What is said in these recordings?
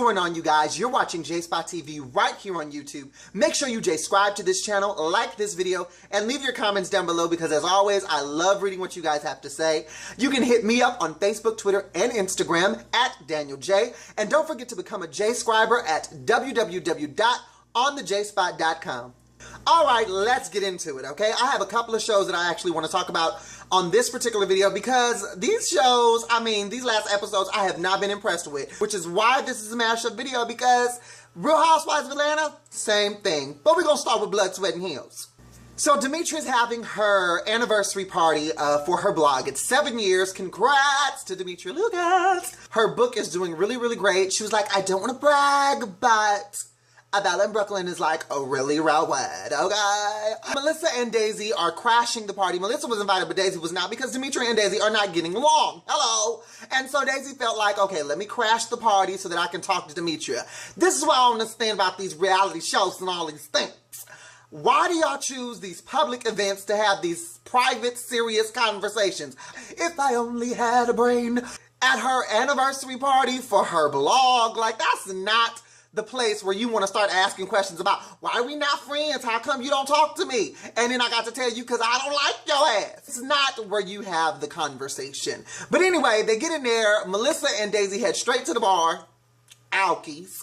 going on, you guys? You're watching JayeSpotTV right here on YouTube. Make sure you subscribe to this channel, like this video, and leave your comments down below because, as always, I love reading what you guys have to say. You can hit me up on Facebook, Twitter, and Instagram at Daniel J. And don't forget to become a JayScriber at www.onthejayspot.com. Alright, let's get into it, okay? I have a couple of shows that I actually want to talk about on this particular video because these shows, these last episodes I have not been impressed with, which is why this is a mashup video because Real Housewives of Atlanta, same thing. But we're going to start with Blood, Sweat, and Heels. So Demetria's having her anniversary party for her blog. It's 7 years. Congrats to Demetria Lucas. Her book is doing really, really great. She was like, I don't want to brag, but Bella in Brooklyn is like a really real word, okay? Melissa and Daisy are crashing the party. Melissa was invited, but Daisy was not because Demetria and Daisy are not getting along. Hello? And so Daisy felt like, okay, let me crash the party so that I can talk to Demetria. This is what I understand about these reality shows and all these things. Why do y'all choose these public events to have these private, serious conversations? If I only had a brain. At her anniversary party for her blog, like that's not the place where you want to start asking questions about, why are we not friends? How come you don't talk to me? And then I got to tell you because I don't like your ass. It's not where you have the conversation. But anyway, they get in there. Melissa and Daisy head straight to the bar. Alkies.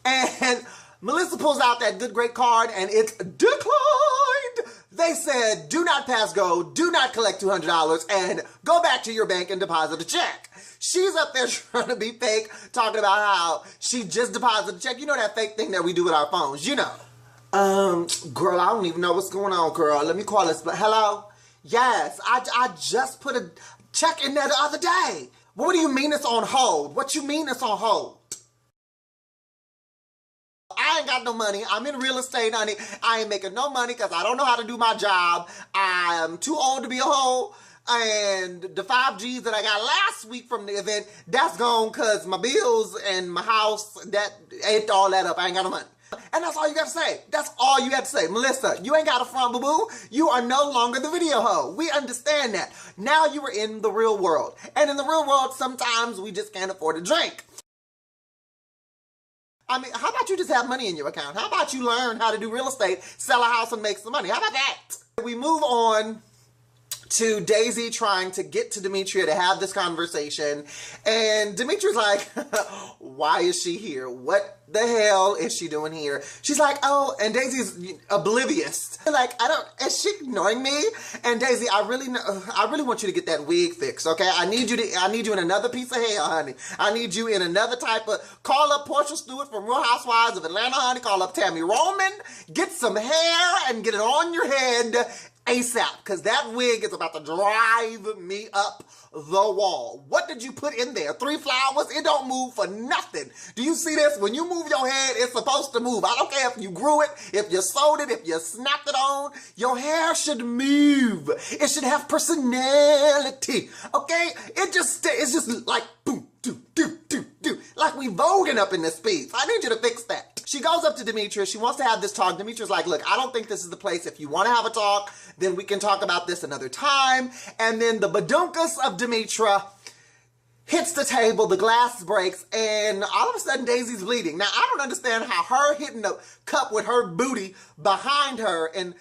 And Melissa pulls out that good, great card and it's declined. They said, do not pass go, do not collect $200, and go back to your bank and deposit a check. She's up there trying to be fake, talking about how she just deposited a check. You know that fake thing that we do with our phones, you know. Girl, I don't even know what's going on, girl. Let me call this. Hello? Yes, I just put a check in there the other day. What do you mean it's on hold? What you mean it's on hold? I ain't got no money. I'm in real estate, honey. I ain't making no money because I don't know how to do my job. I'm too old to be a hoe. And the 5Gs that I got last week from the event, that's gone because my bills and my house, that ate all that up. I ain't got no money. And that's all you got to say. That's all you got to say. Melissa, you ain't got a front, boo-boo. You are no longer the video hoe. We understand that. Now you are in the real world. And in the real world, sometimes we just can't afford a drink. How about you just have money in your account? How about you learn how to do real estate, sell a house and make some money? How about that? We move on to Daisy trying to get to Demetria to have this conversation. And Demetria's like, why is she here? What the hell is she doing here? She's like, oh, and Daisy's oblivious. Like, is she ignoring me? And Daisy, I really want you to get that wig fixed, okay? I need you in another piece of hair, honey. I need you in another type of, call up Portia Stewart from Real Housewives of Atlanta, honey. Call up Tammy Roman. Get some hair and get it on your head ASAP, because that wig is about to drive me up the wall. What did you put in there? 3 flowers? It don't move for nothing. Do you see this? When you move your head, it's supposed to move. I don't care if you grew it, if you sewed it, if you snapped it on. Your hair should move. It should have personality. Okay? It's just like boom, do, do, do, do. Like we voguing up in this piece. I need you to fix that. She goes up to Demetria. She wants to have this talk. Demetria's like, look, I don't think this is the place. If you want to have a talk, then we can talk about this another time. And then the badunkus of Demetria hits the table, the glass breaks, and all of a sudden Daisy's bleeding. Now, I don't understand how her hitting the cup with her booty behind her and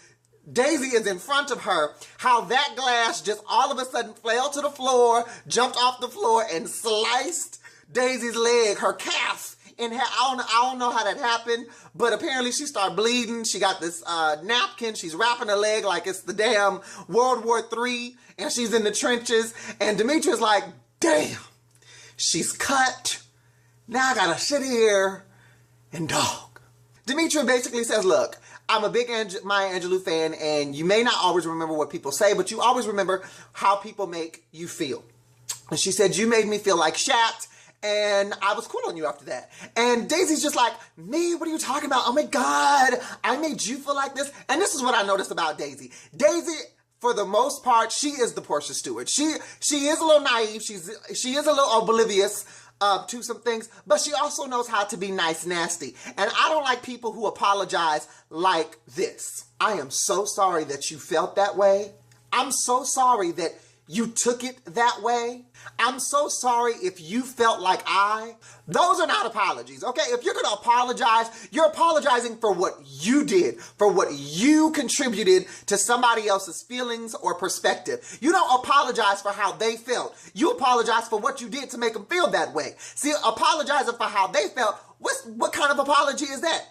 Daisy is in front of her, how that glass just all of a sudden fell to the floor, jumped off the floor, and sliced Daisy's leg, her calf. And I don't know how that happened, but apparently she started bleeding. She got this napkin. She's wrapping her leg like it's the damn World War III, and she's in the trenches. And Demetria's like, damn, she's cut. Now I gotta sit here and dog. Demetria basically says, look, I'm a big Maya Angelou fan, and you may not always remember what people say, but you always remember how people make you feel. And she said, you made me feel like Shat. And I was cool on you after that. And Daisy's just like, me? What are you talking about? Oh my God, I made you feel like this? And this is what I noticed about Daisy. Daisy, for the most part, she is the Portia Stewart. She is a little naive. She is a little oblivious to some things, but she also knows how to be nice nasty. And I don't like people who apologize like this. I am so sorry that you felt that way. I'm so sorry that you took it that way. I'm so sorry if you felt like those are not apologies, okay? If you're gonna apologize, you're apologizing for what you did, for what you contributed to somebody else's feelings or perspective. You don't apologize for how they felt. You apologize for what you did to make them feel that way. See, apologizing for how they felt, what kind of apology is that?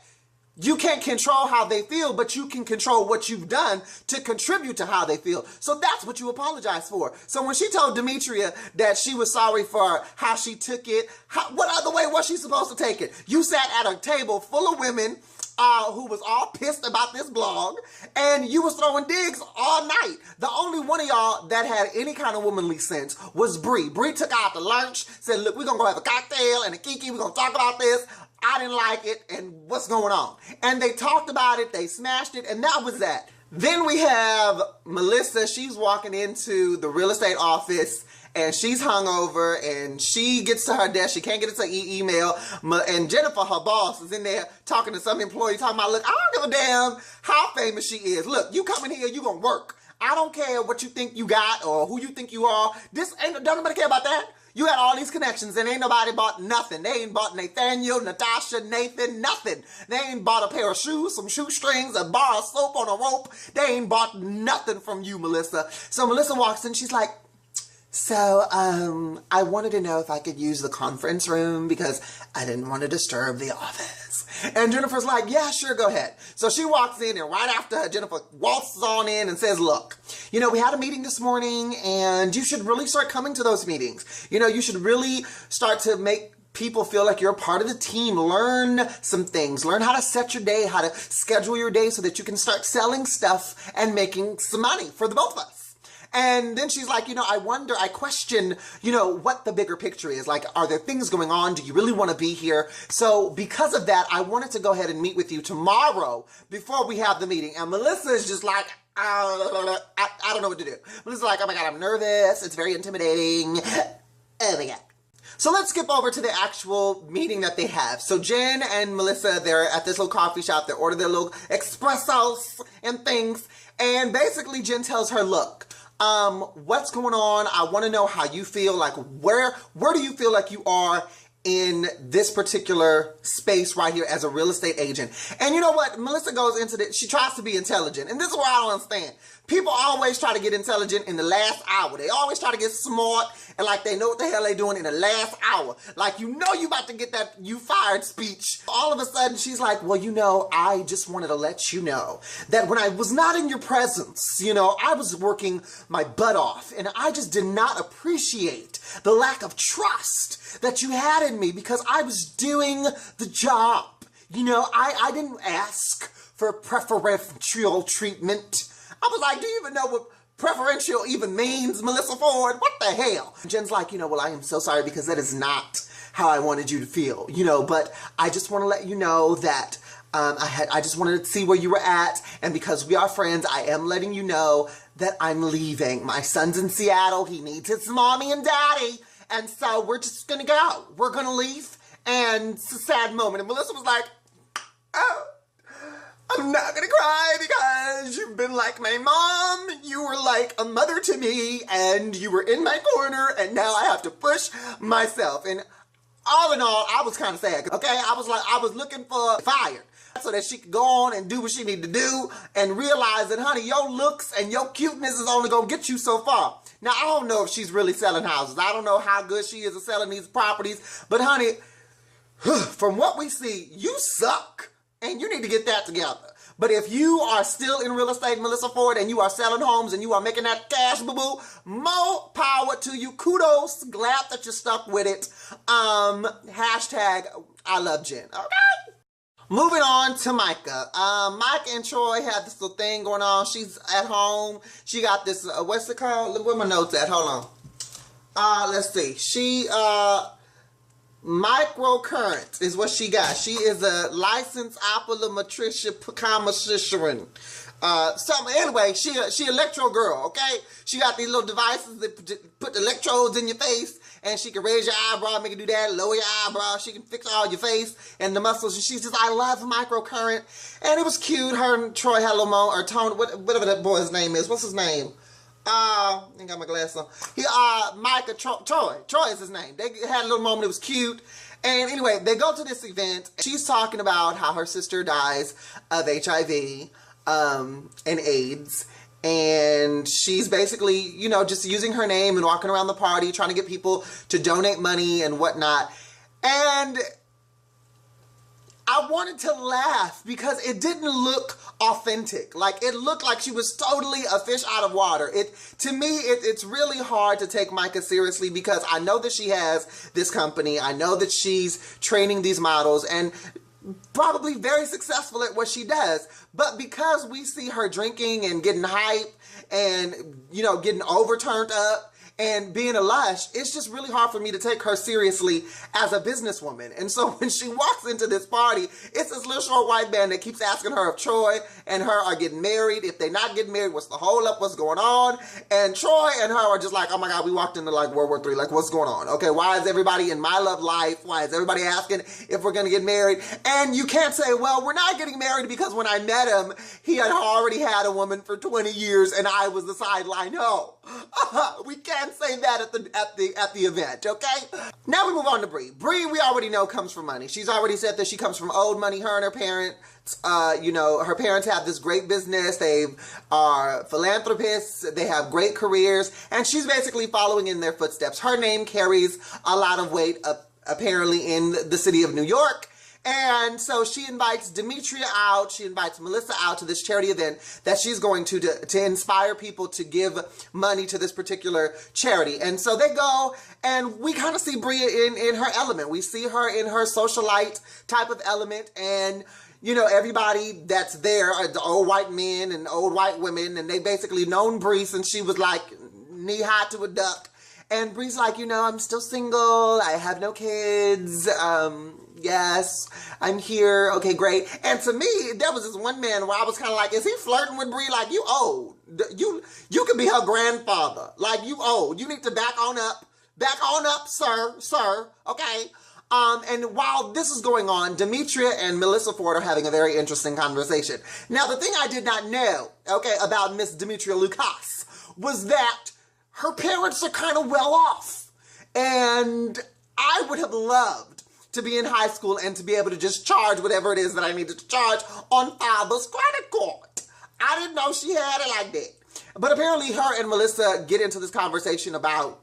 You can't control how they feel, but you can control what you've done to contribute to how they feel. So that's what you apologize for. So when she told Demetria that she was sorry for how she took it, what other way was she supposed to take it? You sat at a table full of women who was all pissed about this blog, and you was throwing digs all night. The only one of y'all that had any kind of womanly sense was Bree. Bree took out to lunch, said, look, we're gonna go have a cocktail and a kiki, we're gonna talk about this. I didn't like it, and what's going on? And they talked about it, they smashed it, and that was that. Then we have Melissa. She's walking into the real estate office, and she's hungover, and she gets to her desk. She can't get into email, and Jennifer, her boss, is in there talking to some employee, talking about, look, I don't give a damn how famous she is. Look, you come in here, you gonna work. I don't care what you think you got or who you think you are. Don't nobody care about that. You had all these connections and ain't nobody bought nothing. They ain't bought Nathaniel, Natasha, Nathan, nothing. They ain't bought a pair of shoes, some shoestrings, a bar of soap on a rope. They ain't bought nothing from you, Melissa. So Melissa walks in, she's like, so, I wanted to know if I could use the conference room because I didn't want to disturb the office. And Jennifer's like, yeah, sure, go ahead. So she walks in, and right after her, Jennifer waltzes on in and says, look, you know, we had a meeting this morning, and you should really start coming to those meetings. You know, you should really start to make people feel like you're a part of the team. Learn some things. Learn how to set your day, how to schedule your day so that you can start selling stuff and making some money for the both of us. And then she's like, you know, I question, you know, what the bigger picture is. Like, are there things going on? Do you really want to be here? So because of that, I wanted to go ahead and meet with you tomorrow before we have the meeting. And Melissa is just like, I don't know what to do. Melissa's like, oh my God, I'm nervous. It's very intimidating. Oh my God. So let's skip over to the actual meeting that they have. So Jen and Melissa, they're at this little coffee shop. They order their little espressos and things. And basically Jen tells her, look, what's going on? I want to know how you feel. Like, where do you feel like you are in this particular space right here as a real estate agent? And you know what? Melissa goes into this. She tries to be intelligent. And this is what I don't understand. People always try to get intelligent in the last hour. They always try to get smart and like they know what the hell they're doing in the last hour. Like, you know you about to get that you fired speech. All of a sudden, she's like, well, you know, I just wanted to let you know that when I was not in your presence, you know, I was working my butt off and I just did not appreciate the lack of trust that you had in me because I was doing the job. You know, I didn't ask for preferential treatment. I was like, do you even know what preferential even means, Melissa Ford? What the hell? Jen's like, you know, well, I am so sorry because that is not how I wanted you to feel, you know, but I just want to let you know that I just wanted to see where you were at, and because we are friends, I am letting you know that I'm leaving. My son's in Seattle. He needs his mommy and daddy, and so we're just gonna go. We're gonna leave, and it's a sad moment. And Melissa was like, oh, I'm not gonna cry because you've been like my mom. You were like a mother to me, and you were in my corner, and now I have to push myself. And all in all, I was kind of sad, okay? I was looking for fire so that she could go on and do what she needed to do and realize that, honey, your looks and your cuteness is only gonna get you so far. Now, I don't know if she's really selling houses. I don't know how good she is at selling these properties, but honey, from what we see, you suck. And you need to get that together. But if you are still in real estate, Melissa Ford, and you are selling homes and you are making that cash, boo-boo, more power to you. Kudos. Glad that you're stuck with it. Hashtag I love Jen. Okay? Moving on to Micah. Micah and Troy had this little thing going on. She's at home. She got this, what's it called? Look where my notes at. Hold on. Let's see. She, microcurrent is what she got. She is a licensed optometrician. Anyway, she electro girl, okay? She got these little devices that put electrodes in your face, and she can raise your eyebrow, make it do that, lower your eyebrow. She can fix all your face and the muscles. And she's just, I love microcurrent. And it was cute. Her and Troy had a little or Tony, whatever that boy's name is. What's his name? I ain't got my glasses on. Micah Troy is his name. They had a little moment. It was cute. And anyway, they go to this event. She's talking about how her sister dies of HIV and AIDS. And she's basically, you know, just using her name and walking around the party, trying to get people to donate money and whatnot. And I wanted to laugh because it didn't look authentic. Like, it looked like she was totally a fish out of water. To me, it's really hard to take Micah seriously because I know that she has this company. I know that she's training these models and probably very successful at what she does. But because we see her drinking and getting hype and, you know, getting overturned up and being a lush, it's just really hard for me to take her seriously as a businesswoman. And so when she walks into this party, it's this little short white man that keeps asking her if Troy and her are getting married. If they're not getting married, what's the hold up? What's going on? And Troy and her are just like, oh my God, we walked into like World War III. Like, what's going on? Okay, why is everybody in my love life? Why is everybody asking if we're going to get married? And you can't say, well, we're not getting married because when I met him, he had already had a woman for 20 years and I was the sideline. No, we can't say that at the event, okay? Now we move on to Bree. Bree, we already know, comes from money. She's already said that she comes from old money. Her and her parents, you know, her parents have this great business. They are philanthropists. They have great careers, and she's basically following in their footsteps. Her name carries a lot of weight, apparently, in the city of New York. And so she invites Demetria out, she invites Melissa out to this charity event that she's going to inspire people to give money to this particular charity. And so they go, and we kind of see Bria in her element. We see her in her socialite type of element, and you know, everybody that's there are the old white men and old white women, and they basically known Bree since she was like knee-high to a duck. And Bree's like, you know, I'm still single, I have no kids, yes, I'm here, okay, great. And to me, there was this one man where I was kind of like, is he flirting with Bree? Like, you old. You could be her grandfather. Like, you old. You need to back on up, sir, okay? And while this is going on, Demetria and Melissa Ford are having a very interesting conversation. Now, the thing I did not know, okay, about Miss Demetria Lucas was that her parents are kind of well off. And I would have loved to be in high school and to be able to just charge whatever it is that I needed to charge on father's credit card. I didn't know she had it like that. But apparently her and Melissa get into this conversation about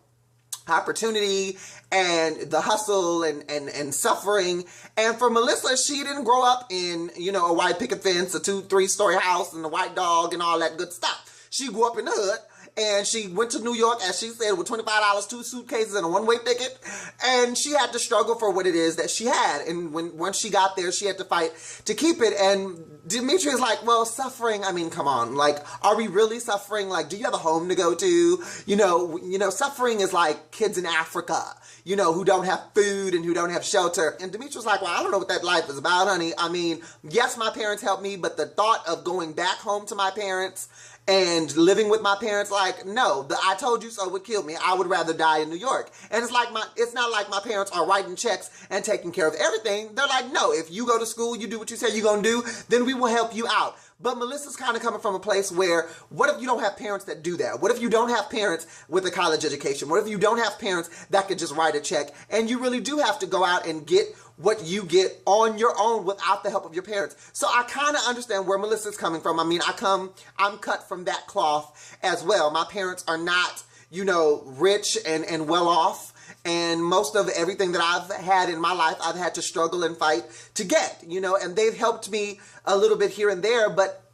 opportunity and the hustle and suffering. And for Melissa, she didn't grow up in, you know, a white picket fence, a 2-3-story house and a white dog and all that good stuff. She grew up in the hood. And she went to New York, as she said, with $25, 2 suitcases, and a one-way ticket. And she had to struggle for what it is that she had. And once she got there, she had to fight to keep it. And Demetria's like, well, suffering, I mean, come on. Like, are we really suffering? Like, do you have a home to go to? You know, suffering is like kids in Africa, you know, who don't have food and who don't have shelter. And Demetria's like, well, I don't know what that life is about, honey. I mean, yes, my parents helped me, but the thought of going back home to my parents and living with my parents, like, no, the I told you so would kill me. I would rather die in New York. And it's not like my parents are writing checks and taking care of everything. They're like, no, if you go to school, you do what you say you're going to do, then we will help you out. But Melissa's kind of coming from a place where, what if you don't have parents that do that? What if you don't have parents with a college education? What if you don't have parents that could just write a check? And you really do have to go out and get what you get on your own without the help of your parents. So I kind of understand where Melissa's coming from. I mean, I'm cut from that cloth as well. My parents are not, you know, rich and well off. And most of everything that I've had in my life, I've had to struggle and fight to get, you know, and they've helped me a little bit here and there, but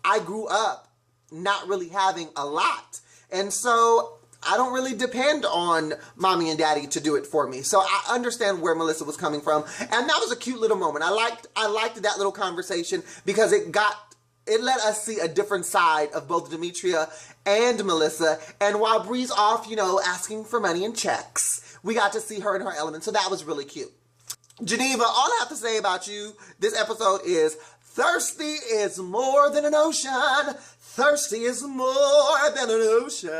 I grew up not really having a lot. And so I don't really depend on mommy and daddy to do it for me. So I understand where Melissa was coming from. And that was a cute little moment. I liked that little conversation because it let us see a different side of both Demetria and Melissa. And while Bree's off, you know, asking for money and checks, we got to see her in her element. So that was really cute. Geneva, all I have to say about you this episode is Thirsty is more than an ocean. Thirsty is more than an ocean.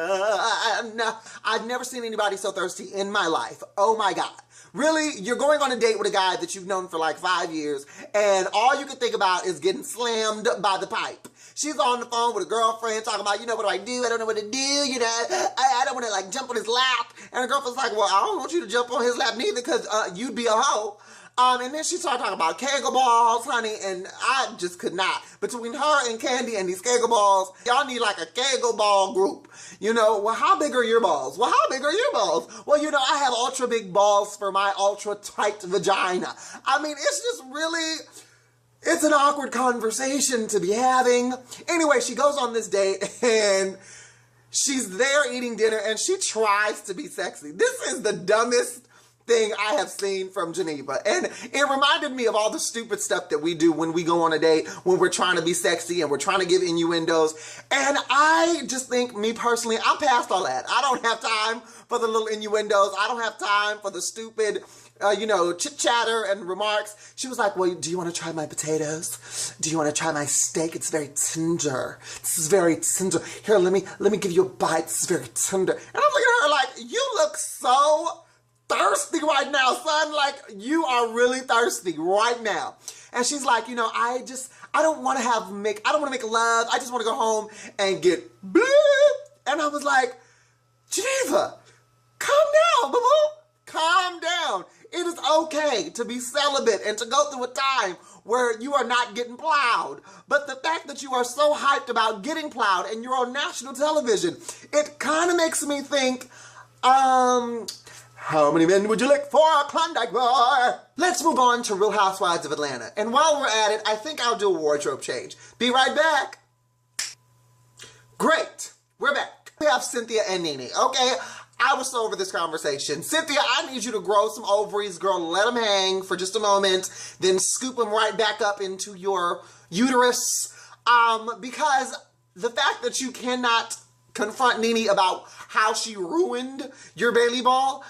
I've never seen anybody so thirsty in my life. Oh my God. Really? You're going on a date with a guy that you've known for like 5 years, and all you can think about is getting slammed by the pipe. She's on the phone with a girlfriend talking about, what do I do? I don't know what to do, I don't want to like jump on his lap. And her girlfriend's like, well, I don't want you to jump on his lap neither, because you'd be a hoe. And then she started talking about Kegel balls, honey, and I just could not. Between her and Candy and these Kegel balls, y'all need like a Kegel ball group. Well, how big are your balls? Well, how big are your balls? Well, I have ultra big balls for my ultra tight vagina. I mean, it's just really, it's an awkward conversation to be having. Anyway, she goes on this date and she's there eating dinner and she tries to be sexy. This is the dumbest thing I have seen from Geneva. And it reminded me of all the stupid stuff that we do when we go on a date, when we're trying to be sexy and we're trying to give innuendos. And I just think, me personally, I'm past all that. I don't have time for the little innuendos. I don't have time for the stupid, chit-chatter and remarks. She was like, well, do you want to try my potatoes? Do you want to try my steak? It's very tender. This is very tender. Here, let me give you a bite. This is very tender. And I'm looking at her like, you look so thirsty right now, son. Like, you are really thirsty right now. And she's like, I don't want to make love. I just want to go home and get bleep. And I was like, Geneva, calm down, boo-boo. Calm down. It is okay to be celibate and to go through a time where you are not getting plowed. But the fact that you are so hyped about getting plowed and you're on national television, it kind of makes me think, how many men would you lick for a Klondike bar? Let's move on to Real Housewives of Atlanta. And while we're at it, I think I'll do a wardrobe change. Be right back. Great. We're back. We have Cynthia and Nene. Okay, I was so over this conversation. Cynthia, I need you to grow some ovaries, girl. Let them hang for just a moment. Then scoop them right back up into your uterus. Because the fact that you cannot confront Nene about how she ruined your Bailey ball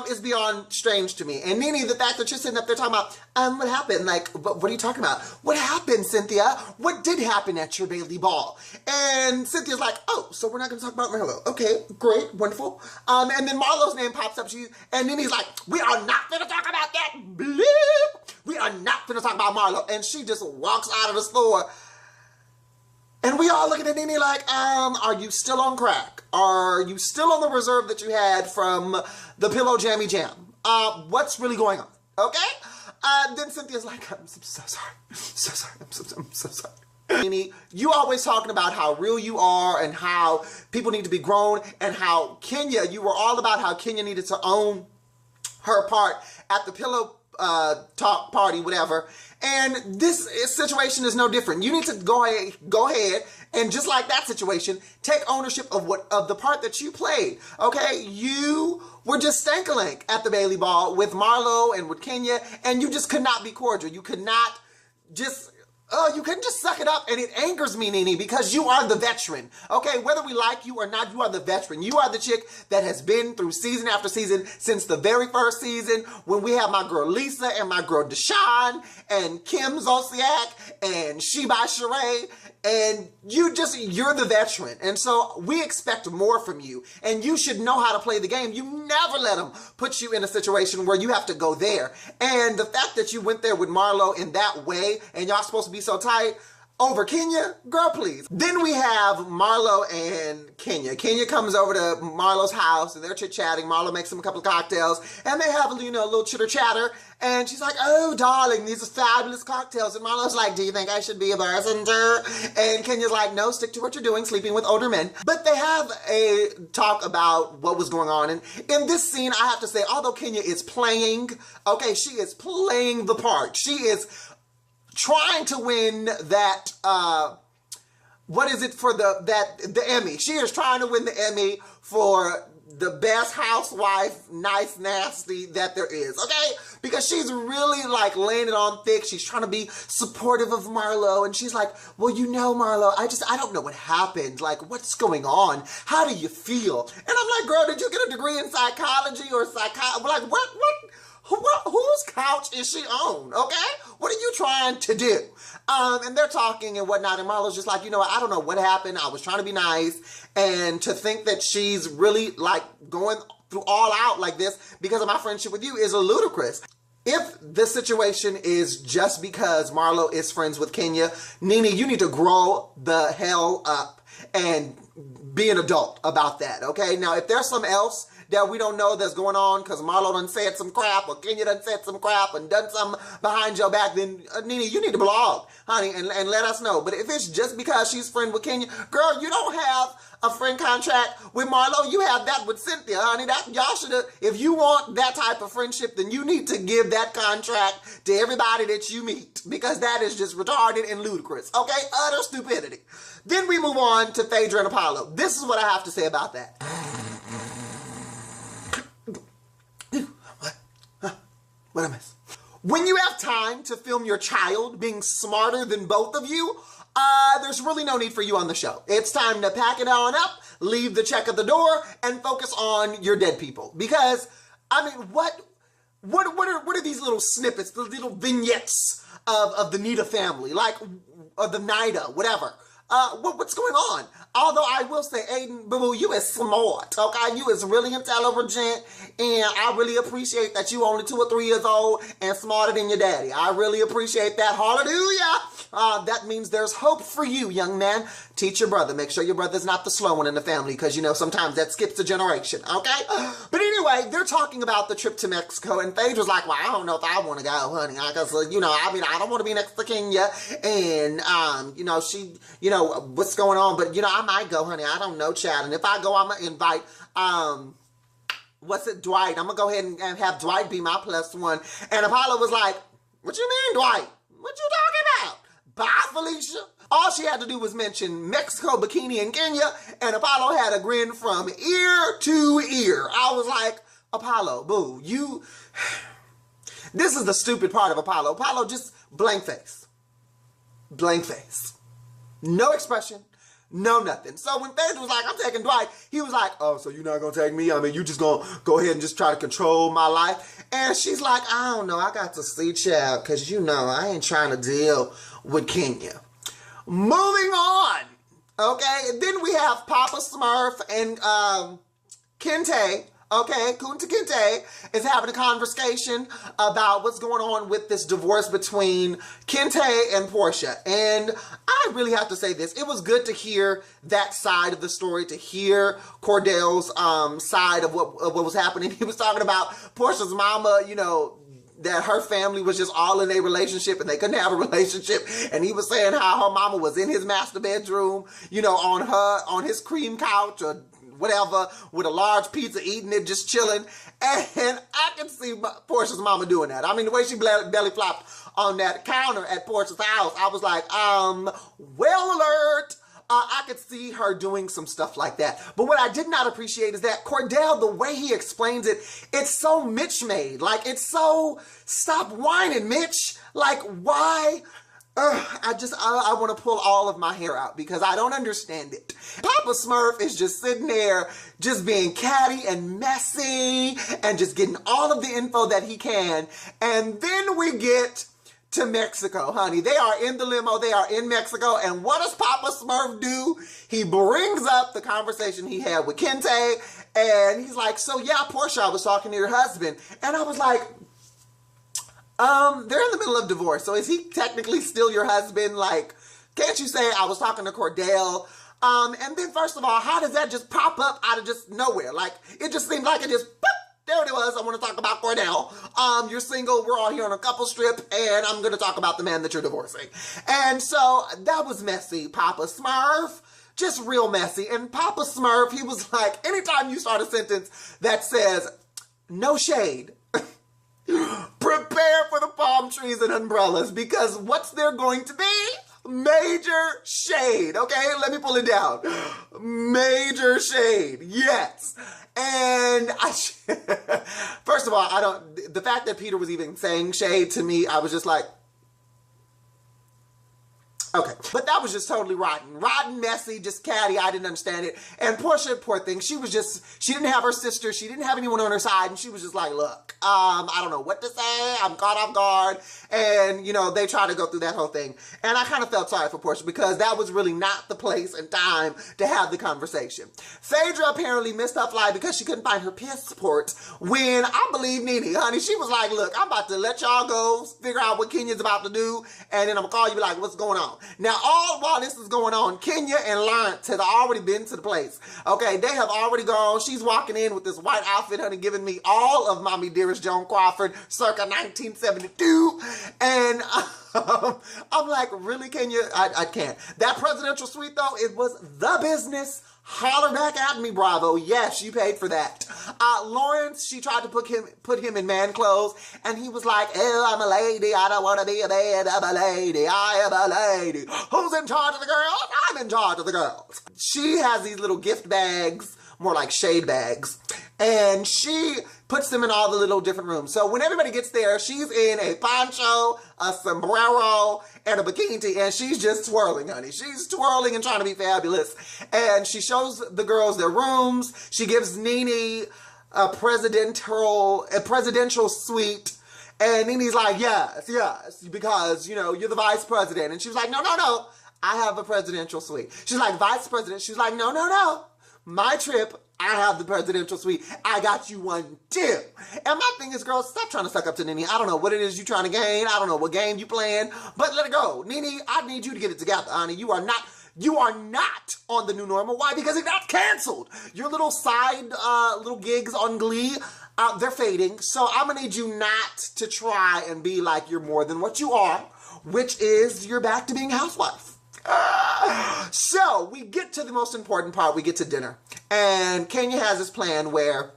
is beyond strange to me. And Nene, the fact that you're sitting up there talking about, what happened? Like, what are you talking about? What happened, Cynthia? What did happen at your Bailey ball? And Cynthia's like, oh, so we're not going to talk about Marlo. Okay, great, wonderful. And then Marlo's name pops up, and Nene's like, we are not going to talk about that. Bleep. We are not going to talk about Marlo. And she just walks out of the store. And we all looking at Nene like, are you still on crack? Are you still on the reserve that you had from the Pillow Jammy Jam? What's really going on? Okay? Then Cynthia's like, I'm so sorry. So sorry. I'm so sorry. Nene, you always talking about how real you are and how people need to be grown, and how Kenya, you were all about how Kenya needed to own her part at the Pillow talk party, whatever. And this situation is no different. You need to go ahead and, just like that situation, take ownership of the part that you played. Okay, you were just stank-a-link at the Bailey Ball with Marlo and with Kenya, and you just could not be cordial. You could not just. You couldn't just suck it up, and it angers me, Nene, because you are the veteran. Okay, whether we like you or not, you are the veteran. You are the chick that has been through season after season since the very first season, when we have my girl Lisa and my girl Deshawn and Kim Zolciak and She by Sheree, and you're the veteran. And so we expect more from you, and you should know how to play the game. You never let them put you in a situation where you have to go there. And the fact that you went there with Marlo in that way, and y'all supposed to be so tight, over Kenya, girl, please. Then we have Marlo and Kenya. Kenya comes over to Marlo's house and they're chit-chatting. Marlo makes them a couple of cocktails and they have a little chitter-chatter. And she's like, oh, darling, these are fabulous cocktails. And Marlo's like, do you think I should be a bartender? And Kenya's like, no, stick to what you're doing, sleeping with older men. But they have a talk about what was going on. And in this scene, I have to say, although Kenya is playing, okay, she is playing the part. She is trying to win that, the Emmy. She is trying to win the Emmy for the best housewife, nice, nasty that there is, okay? Because she's really like laying it on thick. She's trying to be supportive of Marlo, and she's like, well, Marlo, I don't know what happened. Like, what's going on? How do you feel? And I'm like, girl, did you get a degree in psychology or like, what? whose couch is she on, okay? What are you trying to do? And they're talking and whatnot, and Marlo's just like, you know what, I don't know what happened. I was trying to be nice, and to think that she's really, like, going through all out like this because of my friendship with you is ludicrous. If this situation is just because Marlo is friends with Kenya, Nene, you need to grow the hell up and be an adult about that, okay? Now, if there's something else that we don't know that's going on because Marlo done said some crap or Kenya done said some crap and done something behind your back, then Nene, you need to blog, honey, and let us know. But if it's just because she's friend with Kenya, girl, you don't have a friend contract with Marlo. You have that with Cynthia, honey. That y'all should have, if you want that type of friendship, then you need to give that contract to everybody that you meet, because that is just retarded and ludicrous, okay? Utter stupidity. Then we move on to Phaedra and Apollo. This is what I have to say about that. What I miss? When you have time to film your child being smarter than both of you, there's really no need for you on the show. It's time to pack it on up, leave the check at the door, and focus on your dead people. Because, I mean, what are these little snippets, the little vignettes of the Nita family, like, or the Nida, whatever? What's going on? Although I will say, Aiden, boo-boo, you is smart, okay? You is really intelligent, and I really appreciate that you only 2 or 3 years old and smarter than your daddy. I really appreciate that. Hallelujah! That means there's hope for you, young man. Teach your brother. Make sure your brother's not the slow one in the family, because, you know, sometimes that skips a generation, okay? But anyway, they're talking about the trip to Mexico, and Phaedra's like, well, I don't know if I want to go, honey. Because, you know, I mean, I don't want to be next to Kenya, and, you know, she, you know, what's going on, but, you know, I might go, honey. I don't know, child. And if I go, I'm going to invite, Dwight. I'm going to go ahead and have Dwight be my +1. And Apollo was like, what you mean, Dwight? What you talking about? Bye, Felicia. All she had to do was mention Mexico, bikini, and Kenya, and Apollo had a grin from ear to ear. I was like, Apollo, boo, you... This is the stupid part of Apollo. Apollo, just blank face. Blank face. No expression. No nothing. So when Phaedra was like, I'm taking Dwight, he was like, oh, so you're not going to take me? I mean, you just going to go ahead and just try to control my life? And she's like, I don't know. I got to see, child, because, you know, I ain't trying to deal with Kenya. Moving on. Okay. And then we have Papa Smurf and Kente. Okay, Kunta Kinte is having a conversation about what's going on with this divorce between Kente and Portia. And I really have to say this. It was good to hear that side of the story, to hear Cordell's side of what was happening. He was talking about Portia's mama, you know, that her family was just all in a relationship and they couldn't have a relationship. And he was saying how her mama was in his master bedroom, you know, on his cream couch or whatever, with a large pizza, eating it, just chilling. And I can see Portia's mama doing that. I mean, the way she belly flopped on that counter at Portia's house, I was like, well alert. I could see her doing some stuff like that. But what I did not appreciate is that Cordell, the way he explains it, it's so Mitch-made. Like, it's so, stop whining, Mitch. Like, why? I want to pull all of my hair out because I don't understand it. Papa Smurf is just sitting there just being catty and messy and just getting all of the info that he can. And then we get to Mexico, honey. They are in the limo. They are in Mexico. And what does Papa Smurf do? He brings up the conversation he had with Kente. And he's like, so yeah, Portia, I was talking to your husband. And I was like, they're in the middle of divorce, so is he technically still your husband? Like, can't you say I was talking to Cordell? And then first of all, how does that just pop up out of just nowhere? Like, it just seemed like it just, boop, there it was. I want to talk about Cordell. You're single, we're all here on a couple strip, and I'm going to talk about the man that you're divorcing. And so, that was messy, Papa Smurf. Just real messy. And Papa Smurf, he was like, anytime you start a sentence that says, no shade, prepare for the palm trees and umbrellas, because what's there going to be? Major shade, okay? Let me pull it down. Major shade, yes. And first of all, the fact that Peter was even saying shade to me, I was just like, Okay, but that was just totally rotten. Rotten, messy, just catty. I didn't understand it. And Portia, poor thing, she didn't have her sister. She didn't have anyone on her side. And she was just like, look, I don't know what to say. I'm caught off guard. And, you know, they tried to go through that whole thing. And I kind of felt sorry for Portia because that was really not the place and time to have the conversation. Phaedra apparently missed her flight because she couldn't find her passport when, I believe Nene, honey, she was like, look, I'm about to let y'all go, figure out what Kenya's about to do, and then I'm going to call you like, what's going on? Now, all while this is going on, Kenya and Lawrence have already been to the place. Okay, they have already gone. She's walking in with this white outfit, honey, giving me all of Mommy Dearest Joan Crawford circa 1972. And I'm like, really, Kenya? I can't. That presidential suite, though, it was the business. Holler back at me, Bravo. Yes, you paid for that. Lawrence, she tried to put him in man clothes, and he was like, oh, I'm a lady. I don't want to be a man. I'm a lady. I am a lady. Who's in charge of the girls? I'm in charge of the girls. She has these little gift bags, more like shade bags, and she puts them in all the little different rooms. So when everybody gets there, she's in a poncho, a sombrero, and a bikini, and she's just twirling, honey. She's twirling and trying to be fabulous. And she shows the girls their rooms. She gives Nene a presidential suite. And Nene's like, yes, because, you know, you're the vice president. And she was like, no, I have a presidential suite. She's like, vice president. She's like, no. My trip, I have the presidential suite. I got you one too. And my thing is, girls, stop trying to suck up to Nene. I don't know what it is you're trying to gain. I don't know what game you playing, but let it go. Nene, I need you to get it together, honey. You are not on the new normal. Why? Because it got canceled. Your little side, little gigs on Glee, they're fading. So I'm gonna need you not to try and be like you're more than what you are, which is you're back to being housewife. So we get to the most important part. We get to dinner, and Kenya has this plan where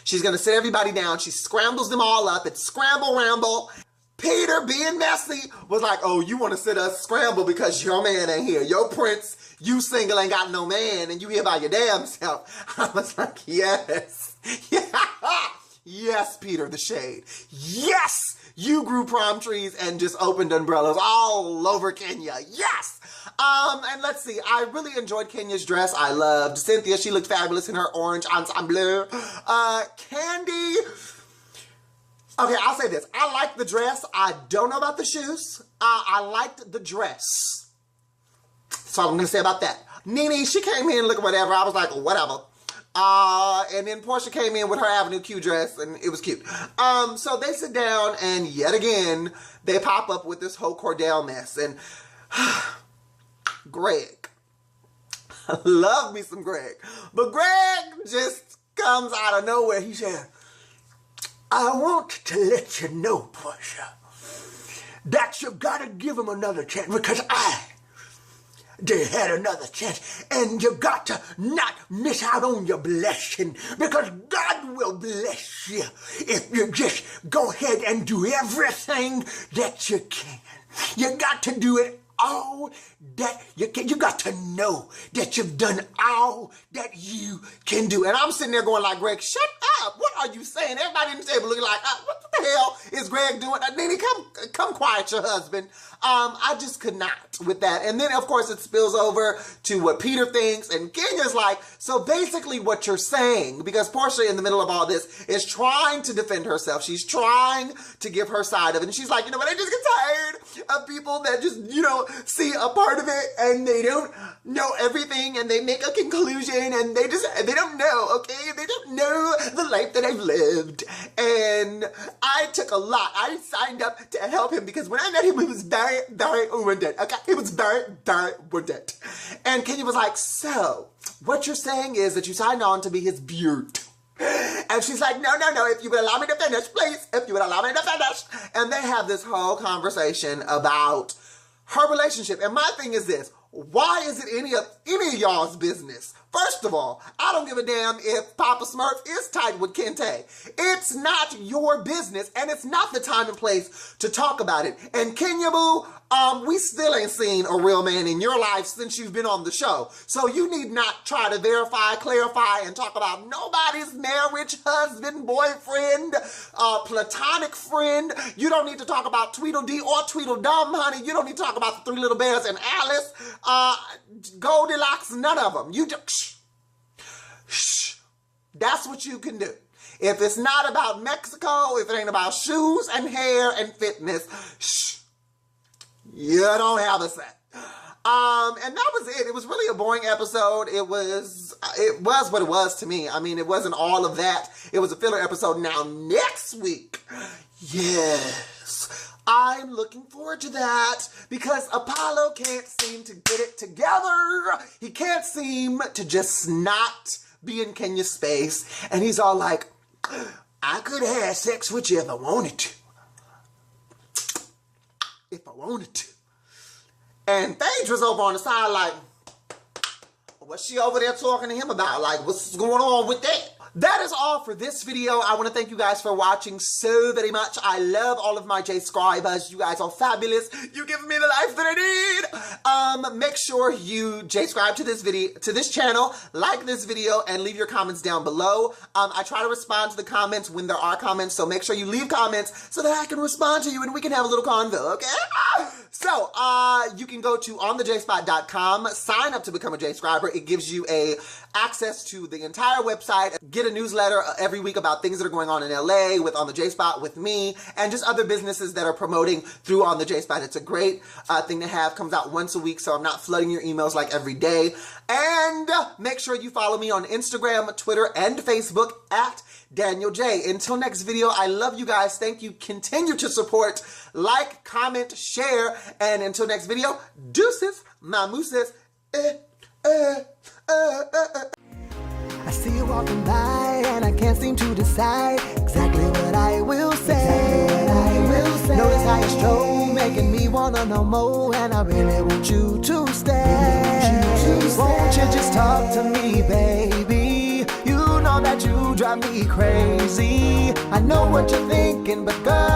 she's gonna sit everybody down. She scrambles them all up. It's scramble ramble. Peter, being messy, was like, oh, you want to sit us scramble because your man ain't here. Your prince, you single, ain't got no man, and you here by your damn self. I was like, yes. Yes, Peter the Shade. Yes, you grew prom trees and just opened umbrellas all over Kenya. Yes. And let's see. I really enjoyed Kenya's dress. I loved Cynthia. She looked fabulous in her orange ensemble. Candy. Okay, I'll say this. I liked the dress. I don't know about the shoes. I liked the dress. That's all I'm going to say about that. Nene, she came in looking whatever. I was like, whatever. And then Portia came in with her Avenue Q dress, and it was cute. So they sit down, and yet again, they pop up with this whole Cordell mess. And Greg. I love me some Greg. But Greg just comes out of nowhere. He said, I want to let you know, Portia, that you gotta give him another chance because they had another chance, and you got to not miss out on your blessing because God will bless you if you just go ahead and do everything that you can. You got to do it all that you can. You got to know that you've done all that you can do. And I'm sitting there going like, Greg, shut up. What are you saying? Everybody in the table looking like, what the hell is Greg doing? Nene, come quiet your husband. I just could not with that. And then, of course, it spills over to what Peter thinks. And Kenya's like, so basically what you're saying, because Portia in the middle of all this is trying to defend herself. She's trying to give her side of it. And she's like, you know what? I just get tired of people that just, you know, see a part of it and they don't know everything and they make a conclusion and they don't know, okay? They don't know the life that I've lived. And I took a lot. I signed up to help him because when I met him, he was very wounded, okay? He was very wounded. And Kenya was like, so what you're saying is that you signed on to be his beaut. And she's like, no, if you would allow me to finish, please, if you would allow me to finish. And they have this whole conversation about her relationship. And my thing is this, why is it any of y'all's business? First of all, I don't give a damn if Papa Smurf is tight with Kente. It's not your business, and it's not the time and place to talk about it. And Kenya Boo, we still ain't seen a real man in your life since you've been on the show. So you need not try to verify, clarify, and talk about nobody's marriage, husband, boyfriend, platonic friend. You don't need to talk about Tweedledee or Tweedledum, honey. You don't need to talk about the Three Little Bears and Alice, Goldilocks, none of them. You just shh. That's what you can do. If it's not about Mexico, if it ain't about shoes and hair and fitness, shh. You don't have a say. And that was it. It was really a boring episode. It was what it was to me. I mean, it wasn't all of that. It was a filler episode. Now, next week, yes, I'm looking forward to that because Apollo can't seem to get it together. He can't seem to just not be in Kenya's space. And he's all like, I could have sex with you if I wanted to. If I wanted to. And Phaedra's over on the side like, what's she over there talking to him about? Like, what's going on with that? That is all for this video. I want to thank you guys for watching so very much. I love all of my J-scribers. You guys are fabulous. You give me the life that I need. Make sure you J-scribe to this video, to this channel, like this video, and leave your comments down below. I try to respond to the comments when there are comments, so make sure you leave comments so that I can respond to you and we can have a little convo, okay? So, you can go to onthejspot.com, sign up to become a J-scriber. It gives you access to the entire website, get a newsletter every week about things that are going on in LA with On the J-Spot with me, and just other businesses that are promoting through On the J-Spot. It's a great thing to have. Comes out once a week, so I'm not flooding your emails like every day. And make sure you follow me on Instagram, Twitter, and Facebook at Daniel J. Until next video, I love you guys. Thank you. Continue to support, like, comment, share, and until next video, deuces, my mooses. I see you walking by and I can't seem to decide exactly what I will say. Notice how you stroll, making me wanna know more, and I really want you to stay. Won't you just talk to me, baby? You know that you drive me crazy. I know what you're thinking, but girl,